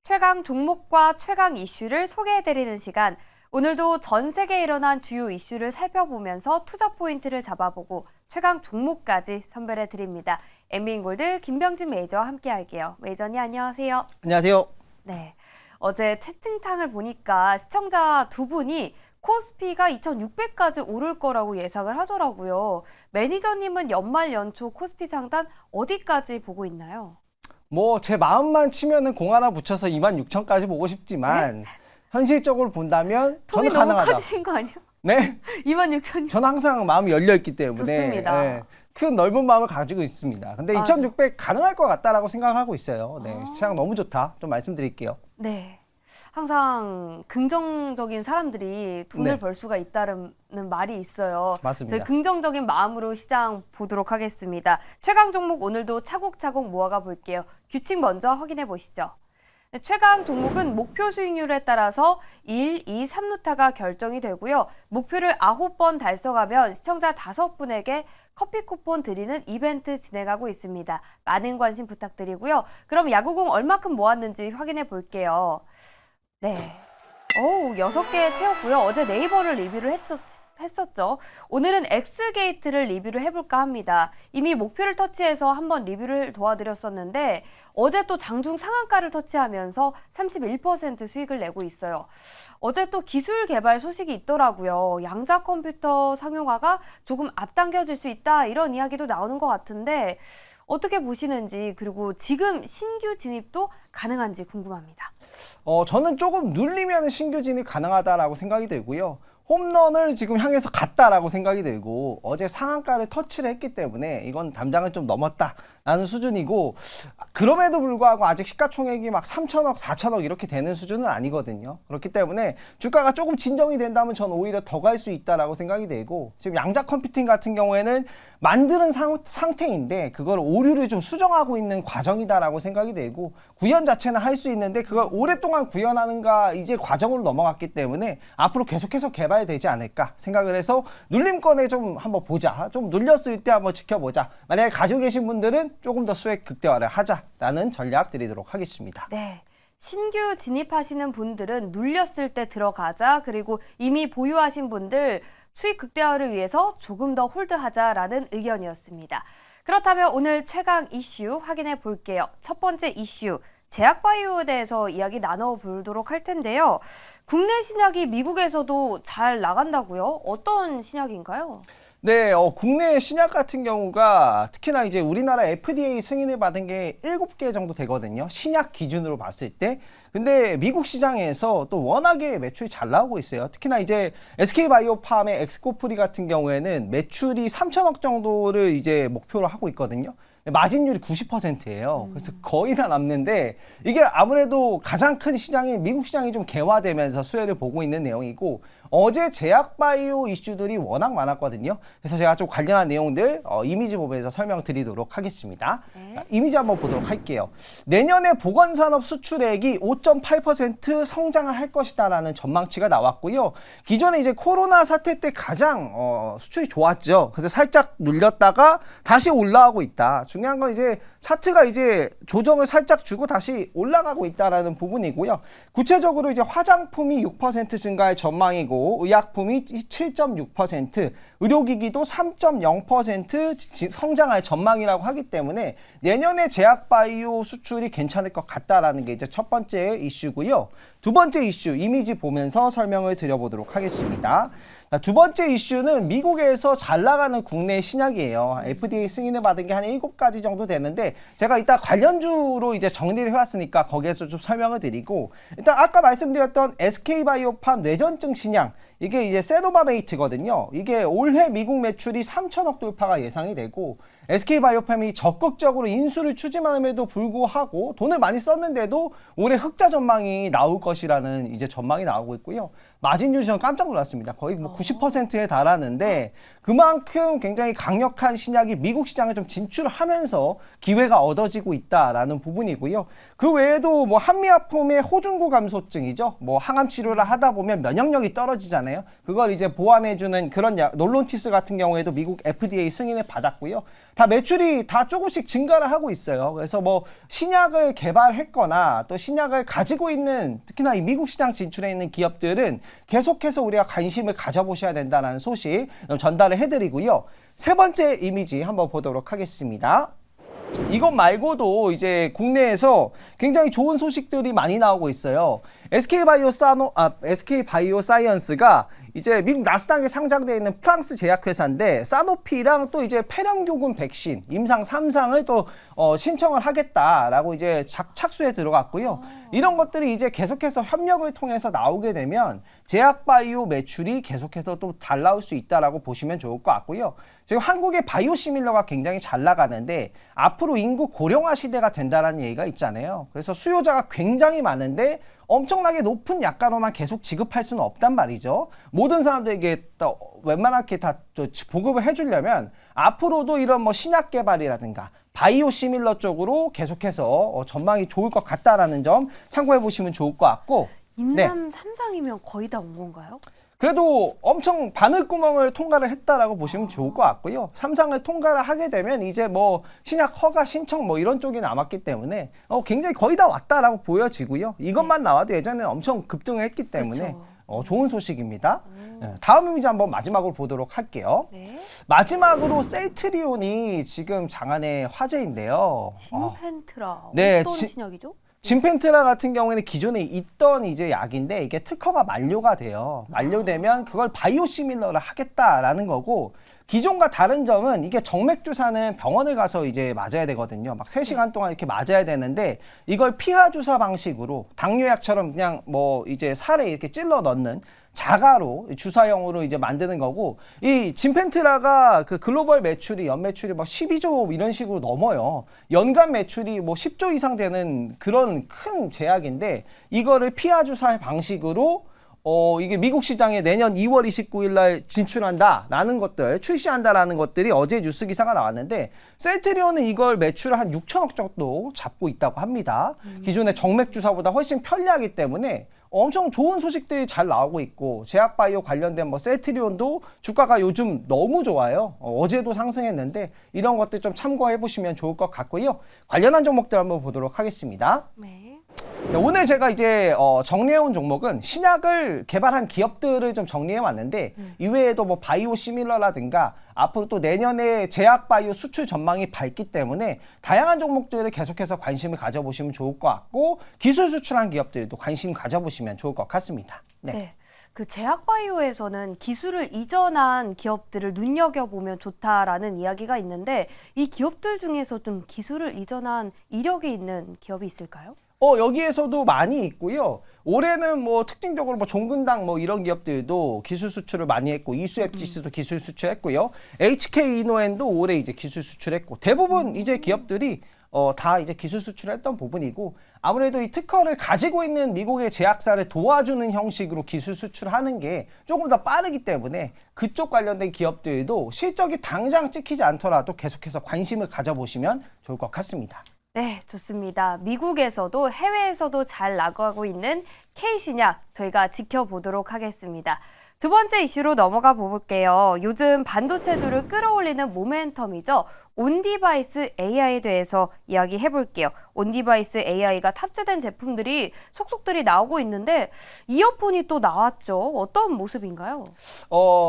최강 종목과 최강 이슈를 소개해드리는 시간. 오늘도 전 세계에 일어난 주요 이슈를 살펴보면서 투자 포인트를 잡아보고 최강 종목까지 선별해드립니다. 엠비인골드 김병진 매니저와 함께할게요. 매니저님 안녕하세요. 안녕하세요. 네, 어제 채팅창을 보니까 시청자 두 분이 코스피가 2,600까지 오를 거라고 예상을 하더라고요. 매니저님은 연말 연초 코스피 상단 어디까지 보고 있나요? 뭐 제 마음만 치면은 공 하나 붙여서 26,000까지 보고 싶지만 현실적으로 본다면 톤이 저는 너무 가능하다. 커지신 거 아니에요? 네, 26,000이. 저는 항상 마음이 열려 있기 때문에 좋습니다. 큰 넓은 마음을 가지고 있습니다. 근데 맞아. 2,600 가능할 것 같다라고 생각하고 있어요. 네, 시장 너무 좋다. 좀 말씀드릴게요. 네. 항상 긍정적인 사람들이 돈을 네. 벌 수가 있다는 말이 있어요. 맞습니다. 저희 긍정적인 마음으로 시장 보도록 하겠습니다. 최강 종목 오늘도 차곡차곡 모아가 볼게요. 규칙 먼저 확인해 보시죠. 네, 최강 종목은 목표 수익률에 따라서 1, 2, 3루타가 결정이 되고요. 목표를 9번 달성하면 시청자 5분에게 커피 쿠폰 드리는 이벤트 진행하고 있습니다. 많은 관심 부탁드리고요. 그럼 야구공 얼마큼 모았는지 확인해 볼게요. 네. 6개 채웠고요. 어제 네이버를 리뷰를 했었죠. 오늘은 X게이트를 리뷰를 해볼까 합니다. 이미 목표를 터치해서 한번 리뷰를 도와드렸었는데 어제 또 장중 상한가를 터치하면서 31% 수익을 내고 있어요. 어제 또 기술 개발 소식이 있더라고요. 양자 컴퓨터 상용화가 조금 앞당겨질 수 있다 이런 이야기도 나오는 것 같은데 어떻게 보시는지 그리고 지금 신규 진입도 가능한지 궁금합니다. 저는 조금 눌리면 신규 진입 가능하다라고 생각이 들고요. 홈런을 지금 향해서 갔다라고 생각이 들고 어제 상한가를 터치를 했기 때문에 이건 담장을 좀 넘었다라는 수준이고 그럼에도 불구하고 아직 시가총액이 막 3천억, 4천억 이렇게 되는 수준은 아니거든요. 그렇기 때문에 주가가 조금 진정이 된다면 저는 오히려 더 갈 수 있다라고 생각이 되고 지금 양자 컴퓨팅 같은 경우에는 만드는 상태인데 그걸 오류를 좀 수정하고 있는 과정이다라고 생각이 되고 구현 자체는 할 수 있는데 그걸 오랫동안 구현하는가 이제 과정으로 넘어갔기 때문에 앞으로 계속해서 개발되지 않을까 생각을 해서 눌림권에 좀 한번 보자. 좀 눌렸을 때 한번 지켜보자. 만약에 가지고 계신 분들은 조금 더 수익 극대화를 하자라는 전략 드리도록 하겠습니다. 네. 신규 진입하시는 분들은 눌렸을 때 들어가자. 그리고 이미 보유하신 분들 수익 극대화를 위해서 조금 더 홀드하자라는 의견이었습니다. 그렇다면 오늘 최강 이슈 확인해 볼게요. 첫 번째 이슈, 제약바이오에 대해서 이야기 나눠보도록 할 텐데요. 국내 신약이 미국에서도 잘 나간다고요? 어떤 신약인가요? 네, 국내 신약 같은 경우가 특히나 이제 우리나라 FDA 승인을 받은 게 7개 정도 되거든요. 신약 기준으로 봤을 때. 근데 미국 시장에서 또 워낙에 매출이 잘 나오고 있어요. 특히나 이제 SK바이오팜의 엑스코프리 같은 경우에는 매출이 3천억 정도를 이제 목표로 하고 있거든요. 마진율이 90%예요. 그래서 거의 다 남는데 이게 아무래도 가장 큰 시장이 미국 시장이 좀 개화되면서 수혜를 보고 있는 내용이고 어제 제약바이오 이슈들이 워낙 많았거든요. 그래서 제가 좀 관련한 내용들 이미지 보면서 설명드리도록 하겠습니다. 네. 이미지 한번 보도록 할게요. 내년에 보건산업 수출액이 5.8% 성장을 할 것이다라는 전망치가 나왔고요. 기존에 이제 코로나 사태 때 가장 수출이 좋았죠. 그래서 살짝 눌렸다가 다시 올라가고 있다. 중요한 건 이제 차트가 이제 조정을 살짝 주고 다시 올라가고 있다라는 부분이고요. 구체적으로 이제 화장품이 6% 증가할 전망이고 의약품이 7.6%, 의료기기도 3.0% 성장할 전망이라고 하기 때문에 내년에 제약바이오 수출이 괜찮을 것 같다라는 게 이제 첫 번째 이슈고요. 두 번째 이슈 이미지 보면서 설명을 드려보도록 하겠습니다. 두 번째 이슈는 미국에서 잘 나가는 국내 신약이에요. FDA 승인을 받은 게 한 7가지 정도 되는데 제가 이따 관련주로 이제 정리를 해왔으니까 거기에서 좀 설명을 드리고 일단 아까 말씀드렸던 SK바이오팜 뇌전증 신약 이게 이제 세노바메이트거든요. 이게 올해 미국 매출이 3천억 돌파가 예상이 되고 SK바이오팜이 적극적으로 인수를 추진함에도 불구하고 돈을 많이 썼는데도 올해 흑자 전망이 나올 것이라는 이제 전망이 나오고 있고요. 마진율이 저는 깜짝 놀랐습니다. 거의 뭐 90%에 달하는데 그만큼 굉장히 강력한 신약이 미국 시장을 좀 진출하면서 기회가 얻어지고 있다라는 부분이고요. 그 외에도 뭐 한미아품의 호중구 감소증이죠. 뭐 항암 치료를 하다 보면 면역력이 떨어지잖아요. 그걸 이제 보완해주는 그런 약, 놀론티스 같은 경우에도 미국 FDA 승인을 받았고요. 다 매출이 다 조금씩 증가를 하고 있어요. 그래서 뭐 신약을 개발했거나 또 신약을 가지고 있는 특히나 이 미국 시장 진출해 있는 기업들은 계속해서 우리가 관심을 가져보셔야 된다는 소식 전달을 해드리고요. 세 번째 이미지 한번 보도록 하겠습니다. 이것 말고도 이제 국내에서 굉장히 좋은 소식들이 많이 나오고 있어요. SK바이오사이언스가 이제 미국 나스닥에 상장되어 있는 프랑스 제약회사인데 사노피랑 또 이제 폐렴교군 백신 임상 3상을 또 신청을 하겠다라고 이제 착수에 들어갔고요. 이런 것들이 이제 계속해서 협력을 통해서 나오게 되면 제약바이오 매출이 계속해서 또 잘 나올 수 있다라고 보시면 좋을 것 같고요. 지금 한국의 바이오시밀러가 굉장히 잘 나가는데 앞으로 인구 고령화 시대가 된다는 얘기가 있잖아요. 그래서 수요자가 굉장히 많은데 엄청나게 높은 약가로만 계속 지급할 수는 없단 말이죠. 모든 사람들에게 또 웬만하게 다 보급을 해주려면 앞으로도 이런 뭐 신약 개발이라든가 바이오 시밀러 쪽으로 계속해서 전망이 좋을 것 같다라는 점 참고해 보시면 좋을 것 같고. 임상 3상이면 거의 다 온 건가요? 그래도 엄청 바늘구멍을 통과를 했다라고 보시면 좋을 것 같고요. 3상을 통과를 하게 되면 이제 뭐 신약 허가 신청 뭐 이런 쪽이 남았기 때문에 굉장히 거의 다 왔다라고 보여지고요. 이것만 나와도 예전에 엄청 급등을 했기 때문에 좋은 소식입니다. 다음 이미지 한번 마지막으로 보도록 할게요. 네. 마지막으로 셀트리온이 지금 장안의 화제인데요. 진펜트라. 네, 어떤 신약이죠? 진펜트라 같은 경우에는 기존에 있던 이제 약인데 이게 특허가 만료가 돼요. 만료되면 그걸 바이오시밀러를 하겠다라는 거고, 기존과 다른 점은 이게 정맥 주사는 병원을 가서 이제 맞아야 되거든요. 막 3시간 동안 이렇게 맞아야 되는데 이걸 피하 주사 방식으로 당뇨약처럼 그냥 뭐 이제 살에 이렇게 찔러 넣는 자가로 주사형으로 이제 만드는 거고, 이 진펜트라가 그 글로벌 매출이 연 매출이 막 12조 이런 식으로 넘어요. 연간 매출이 뭐 10조 이상 되는 그런 큰 제약인데 이거를 피하 주사 방식으로 이게 미국 시장에 내년 2월 29일 날 진출한다라는 것들, 출시한다라는 것들이 어제 뉴스 기사가 나왔는데, 셀트리온은 이걸 매출을 한 6천억 정도 잡고 있다고 합니다. 기존의 정맥 주사보다 훨씬 편리하기 때문에 엄청 좋은 소식들이 잘 나오고 있고, 제약바이오 관련된 뭐 셀트리온도 주가가 요즘 너무 좋아요. 어제도 상승했는데 이런 것들 좀 참고해 보시면 좋을 것 같고요. 관련한 종목들 한번 보도록 하겠습니다. 네. 오늘 제가 이제 정리해온 종목은 신약을 개발한 기업들을 좀 정리해 왔는데, 이외에도 뭐 바이오 시밀러라든가 앞으로 또 내년에 제약 바이오 수출 전망이 밝기 때문에 다양한 종목들을 계속해서 관심을 가져보시면 좋을 것 같고, 기술 수출한 기업들도 관심 가져보시면 좋을 것 같습니다. 네. 그 제약바이오에서는 기술을 이전한 기업들을 눈여겨보면 좋다라는 이야기가 있는데, 이 기업들 중에서 좀 기술을 이전한 이력이 있는 기업이 있을까요? 여기에서도 많이 있고요. 올해는 뭐 특징적으로 뭐 종근당 뭐 이런 기업들도 기술 수출을 많이 했고, 이수앱지스도 기술 수출했고요. HK 이노엔도 올해 이제 기술 수출했고, 대부분 이제 기업들이 다 이제 기술 수출했던 부분이고, 아무래도 이 특허를 가지고 있는 미국의 제약사를 도와주는 형식으로 기술 수출하는 게 조금 더 빠르기 때문에 그쪽 관련된 기업들도 실적이 당장 찍히지 않더라도 계속해서 관심을 가져보시면 좋을 것 같습니다. 네, 좋습니다. 미국에서도 해외에서도 잘 나가고 있는 K신약 저희가 지켜보도록 하겠습니다. 두 번째 이슈로 넘어가 볼게요. 요즘 반도체주를 끌어올리는 모멘텀이죠. 온디바이스 AI에 대해서 이야기해 볼게요. 온디바이스 AI가 탑재된 제품들이 속속들이 나오고 있는데 이어폰이 또 나왔죠. 어떤 모습인가요?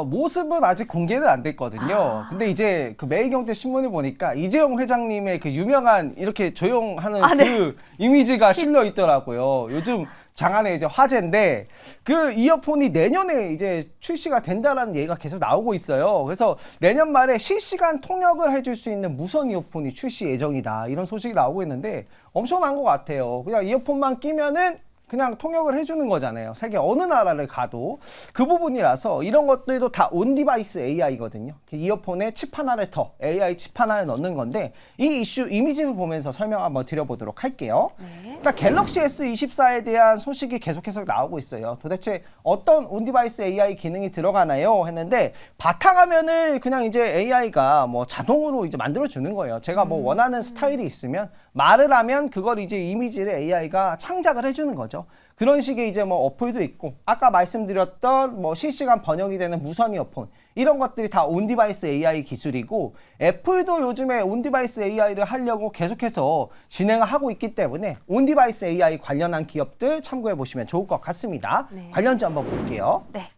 모습은 아직 공개는 안 됐거든요. 근데 이제 그 매일경제신문을 보니까 이재용 회장님의 그 유명한 이렇게 조용하는 그 이미지가 실려 있더라고요. 요즘 장안의 이제 화제인데, 그 이어폰이 내년에 이제 출시가 된다라는 얘기가 계속 나오고 있어요. 그래서 내년 말에 실시간 통역을 해줄 수 있는 무선 이어폰이 출시 예정이다, 이런 소식이 나오고 있는데 엄청난 것 같아요. 그냥 이어폰만 끼면은 그냥 통역을 해주는 거잖아요. 세계 어느 나라를 가도. 그 부분이라서 이런 것들도 다 온디바이스 AI거든요. 이어폰에 칩 하나를 더, AI 칩 하나를 넣는 건데, 이 이슈 이미지를 보면서 설명 한번 드려보도록 할게요. 그러니까 갤럭시 S24에 대한 소식이 계속해서 나오고 있어요. 도대체 어떤 온디바이스 AI 기능이 들어가나요? 했는데, 바탕화면을 그냥 이제 AI가 뭐 자동으로 이제 만들어주는 거예요. 제가 뭐 원하는 스타일이 있으면 말을 하면 그걸 이제 이미지를 AI가 창작을 해주는 거죠. 그런 식의 이제 뭐 어플도 있고, 아까 말씀드렸던 뭐 실시간 번역이 되는 무선 이어폰, 이런 것들이 다 온디바이스 AI 기술이고, 애플도 요즘에 온디바이스 AI를 하려고 계속해서 진행을 하고 있기 때문에 온디바이스 AI 관련한 기업들 참고해 보시면 좋을 것 같습니다. 네. 관련주 한번 볼게요. 네.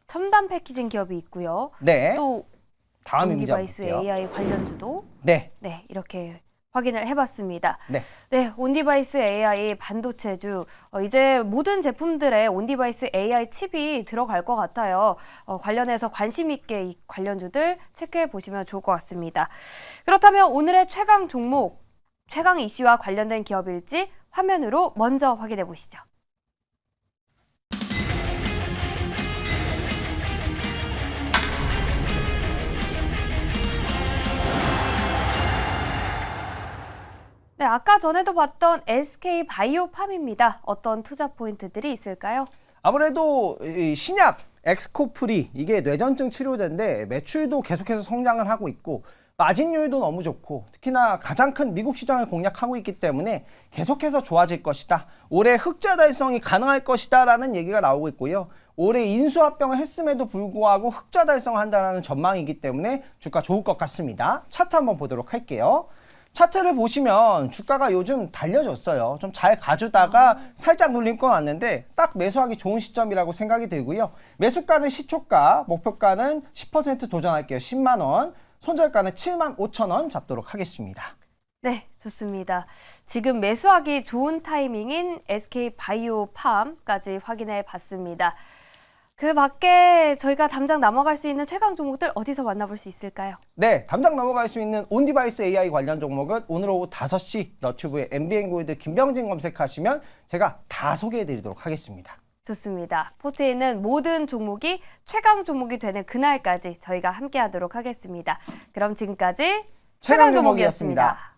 첨단 패키징 기업이 있고요. 네. 또 다음 이미지 한번 온디바이스 볼게요. AI 관련주도 네. 네, 이렇게 확인을 해봤습니다. 네. 네, 온디바이스 AI 반도체주 이제 모든 제품들에 온디바이스 AI 칩이 들어갈 것 같아요. 관련해서 관심 있게 이 관련주들 체크해 보시면 좋을 것 같습니다. 그렇다면 오늘의 최강 종목, 최강 이슈와 관련된 기업일지 화면으로 먼저 확인해 보시죠. 네, 아까 전에도 봤던 SK 바이오팜입니다. 어떤 투자 포인트들이 있을까요? 아무래도 이 신약 엑스코프리, 이게 뇌전증 치료제인데 매출도 계속해서 성장을 하고 있고 마진율도 너무 좋고, 특히나 가장 큰 미국 시장을 공략하고 있기 때문에 계속해서 좋아질 것이다. 올해 흑자 달성이 가능할 것이다 라는 얘기가 나오고 있고요. 올해 인수합병을 했음에도 불구하고 흑자 달성을 한다는 전망이기 때문에 주가 좋을 것 같습니다. 차트 한번 보도록 할게요. 차트를 보시면 주가가 요즘 달려졌어요. 좀 잘 가주다가 살짝 눌림 건 왔는데 딱 매수하기 좋은 시점이라고 생각이 들고요. 매수가는 시초가, 목표가는 10% 도전할게요. 10만 원. 손절가는 7만 5천 원 잡도록 하겠습니다. 네, 좋습니다. 지금 매수하기 좋은 타이밍인 SK 바이오팜까지 확인해 봤습니다. 그 밖에 저희가 당장 넘어갈 수 있는 최강 종목들 어디서 만나볼 수 있을까요? 네, 당장 넘어갈 수 있는 온디바이스 AI 관련 종목은 오늘 오후 5시 너튜브에 MBN골드 김병진 검색하시면 제가 다 소개해 드리도록 하겠습니다. 좋습니다. 포트에 있는 모든 종목이 최강 종목이 되는 그날까지 저희가 함께 하도록 하겠습니다. 그럼 지금까지 최강 종목이었습니다.